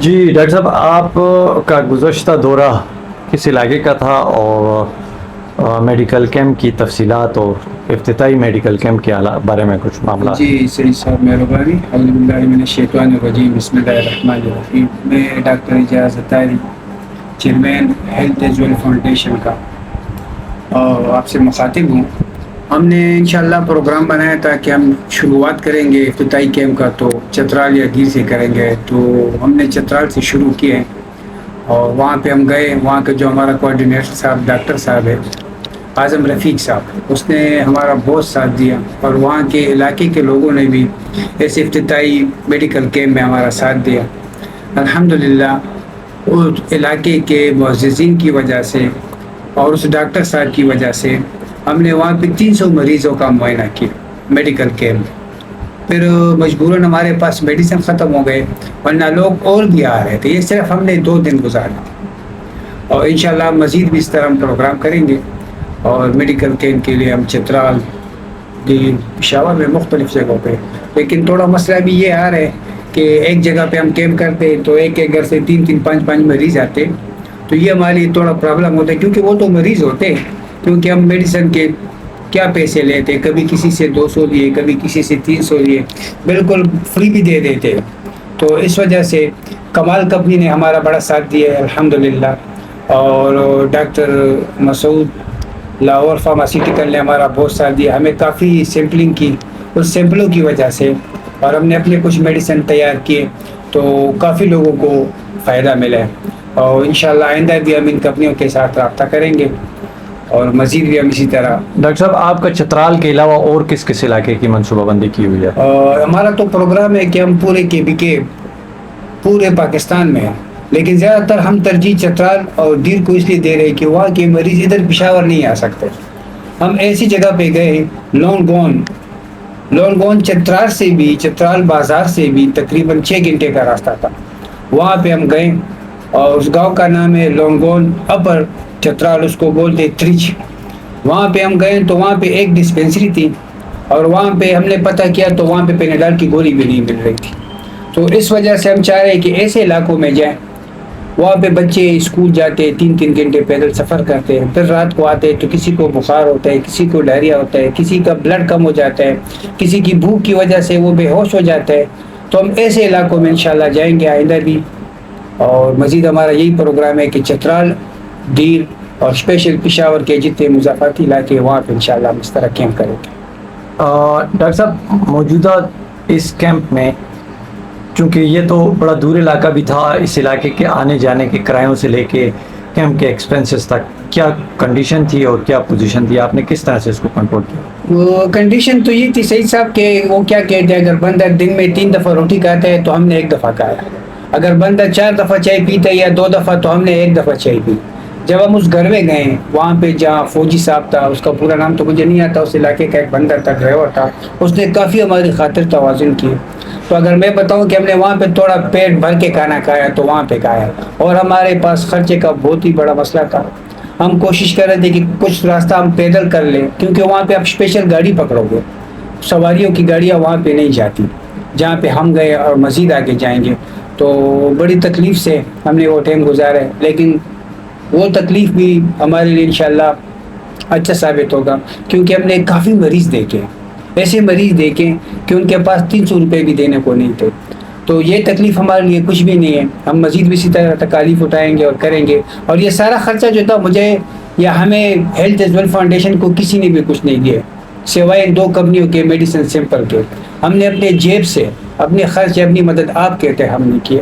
جی doctor صاحب، آپ کا گزشتہ دورہ کس علاقے کا تھا اور میڈیکل کیمپ کی تفصیلات اور افتتاحی میڈیکل کیمپ کے بارے میں کچھ معاملات؟ جی سید صاحب مہربانی، اعوذ باللہ من الشیطان الرجیم، بسم اللہ الرحمن الرحیم۔ میں doctor Ijaz Attari, chairman health as well foundation کا، اور آپ سے مخاطب ہوں۔ ہم نے انشاءاللہ پروگرام بنایا تھا کہ ہم شروعات کریں گے افتتاحی کیمپ کا، تو چترال یا گیر سے کریں گے، تو ہم نے چترال سے شروع کیے اور وہاں پہ ہم گئے۔ وہاں کا جو ہمارا کوآرڈینیٹر صاحب ڈاکٹر صاحب ہے اعظم رفیق صاحب، اس نے ہمارا بہت ساتھ دیا، اور وہاں کے علاقے کے لوگوں نے بھی ایسے افتتاحی میڈیکل کیمپ میں ہمارا ساتھ دیا۔ الحمدللہ اس علاقے کے معززین کی وجہ سے اور اس ڈاکٹر صاحب کی وجہ سے ہم نے وہاں پہ 300 مریضوں کا معائنہ کیا میڈیکل کیمپ۔ پھر مجبوراً ہمارے پاس میڈیسن ختم ہو گئے، ورنہ لوگ اور بھی آ رہے تھے۔ یہ صرف ہم نے 2 دن گزارے تھے، اور انشاءاللہ مزید بھی اس طرح ہم پروگرام کریں گے۔ اور میڈیکل کیمپ کے لیے ہم چترال، دیر، پشاور میں مختلف جگہوں پہ، لیکن تھوڑا مسئلہ بھی یہ آ رہا ہے کہ ایک جگہ پہ ہم کیمپ کرتے تو ایک گھر سے 3 5 مریض آتے، تو یہ ہمارے لیے تھوڑا پرابلم ہوتا ہے، کیونکہ وہ تو مریض ہوتے، کیونکہ ہم میڈیسن کے کیا پیسے لیتے، کبھی کسی سے 200 لیے، کبھی کسی سے 300 لیے، بالکل فری بھی دے دیتے۔ تو اس وجہ سے کمال کمپنی نے ہمارا بڑا ساتھ دیا ہے الحمدللہ، اور ڈاکٹر مسعود لاہور فارماسیوٹیکل نے ہمارا بہت ساتھ دیا۔ ہمیں کافی سیمپلنگ کی، اس سیمپلوں کی وجہ سے، اور ہم نے اپنے کچھ میڈیسن تیار کیے، تو کافی لوگوں کو فائدہ ملا ہے، اور انشاءاللہ آئندہ بھی ہم ان کمپنیوں کے ساتھ رابطہ کریں گے، اور مزید بھی ہم اسی طرح۔ ڈاکٹر صاحب، آپ کا چترال کے علاوہ اور کس کس علاقے کی منصوبہ بندی کی ہوئی ہے؟ ہمارا تو پروگرام ہے کہ ہم پورے کے پورے پاکستان میں ہیں، لیکن زیادہ تر ہم ترجیح چترال اور دیر کو اس لیے دے رہے کہ وہاں کے مریض ادھر پشاور نہیں آ سکتے۔ ہم ایسی جگہ پہ گئے، لون گون چترال سے بھی، چترال بازار سے بھی تقریباً 6 گھنٹے کا راستہ تھا۔ وہاں پہ ہم گئے، اور اس گاؤں کا نام ہے لونگون اپر چترال، اس کو بولتے ترچ۔ وہاں پہ ہم گئے تو وہاں پہ ایک ڈسپینسری تھی، اور وہاں پہ ہم نے پتہ کیا تو وہاں پہ پیناڈول کی گولی بھی نہیں مل رہی تھی۔ تو اس وجہ سے ہم چاہ رہے ہیں کہ ایسے علاقوں میں جائیں، وہاں پہ بچے اسکول جاتے 3 گھنٹے پیدل سفر کرتے ہیں، پھر رات کو آتے تو کسی کو بخار ہوتا ہے، کسی کو ڈائریا ہوتا ہے، کسی کا بلڈ کم ہو جاتا ہے، کسی کی بھوک کی وجہ سے وہ بے ہوش ہو جاتا ہے۔ تو ہم ایسے علاقوں میں انشاءاللہ جائیں گے آئندہ بھی، اور مزید ہمارا یہی پروگرام ہے کہ چترال، دیر اور اسپیشل پشاور کے جتنے مضافاتی علاقے وہاں پہ انشاءاللہ ہم اس طرح کیمپ کریں گے۔ ڈاکٹر صاحب، موجودہ اس کیمپ میں، چونکہ یہ تو بڑا دور علاقہ بھی تھا، اس علاقے کے آنے جانے کے کرایوں سے لے کے کیمپ کے ایکسپینسز تک کیا کنڈیشن تھی اور کیا پوزیشن تھی؟ آپ نے کس طرح سے اس کو کنٹرول کیا؟ وہ کنڈیشن تو یہ تھی سعید صاحب کہ وہ کیا کہتے ہیں، اگر بندہ دن میں 3 دفعہ روٹی کھاتا ہے تو ہم نے 1 دفعہ کھایا، اگر بندہ 4 دفعہ چائے پیتا ہے یا 2 دفعہ تو ہم نے 1 دفعہ چائے پی۔ جب ہم اس گھر میں گئے، وہاں پہ جہاں فوجی صاحب تھا، اس کا پورا نام تو مجھے نہیں آتا، اس علاقے کا ایک بندہ تھا، ڈرائیور تھا، اس نے کافی ہماری خاطر توازن کی۔ تو اگر میں بتاؤں کہ ہم نے وہاں پہ تھوڑا پیٹ بھر کے کھانا کھایا تو وہاں پہ کھایا، اور ہمارے پاس خرچے کا بہت ہی بڑا مسئلہ تھا۔ ہم کوشش کر رہے تھے کہ کچھ راستہ ہم پیدل کر لیں، کیونکہ وہاں پہ آپ اسپیشل گاڑی پکڑو گے، سواریوں کی گاڑیاں وہاں پہ نہیں جاتی جہاں پہ ہم گئے، اور مزید آگے جائیں گے۔ تو بڑی تکلیف سے ہم نے وہ ٹائم گزارا ہے، لیکن وہ تکلیف بھی ہمارے لیے انشاءاللہ اچھا ثابت ہوگا، کیونکہ ہم نے کافی مریض دیکھے، ایسے مریض دیکھیں کہ ان کے پاس 300 روپے بھی دینے کو نہیں تھے۔ تو یہ تکلیف ہمارے لیے کچھ بھی نہیں ہے، ہم مزید بھی اسی طرح تکالیف اٹھائیں گے اور کریں گے۔ اور یہ سارا خرچہ جو تھا مجھے یا ہمیں ہیلتھ ایز ویل فاؤنڈیشن کو کسی نے بھی کچھ نہیں دیا، سوائے 2 کمپنیوں کے میڈیسن سیمپل کے۔ ہم نے اپنے جیب سے اپنے خرچ، اپنی مدد آپ کہتے ہیں ہم نے کیا۔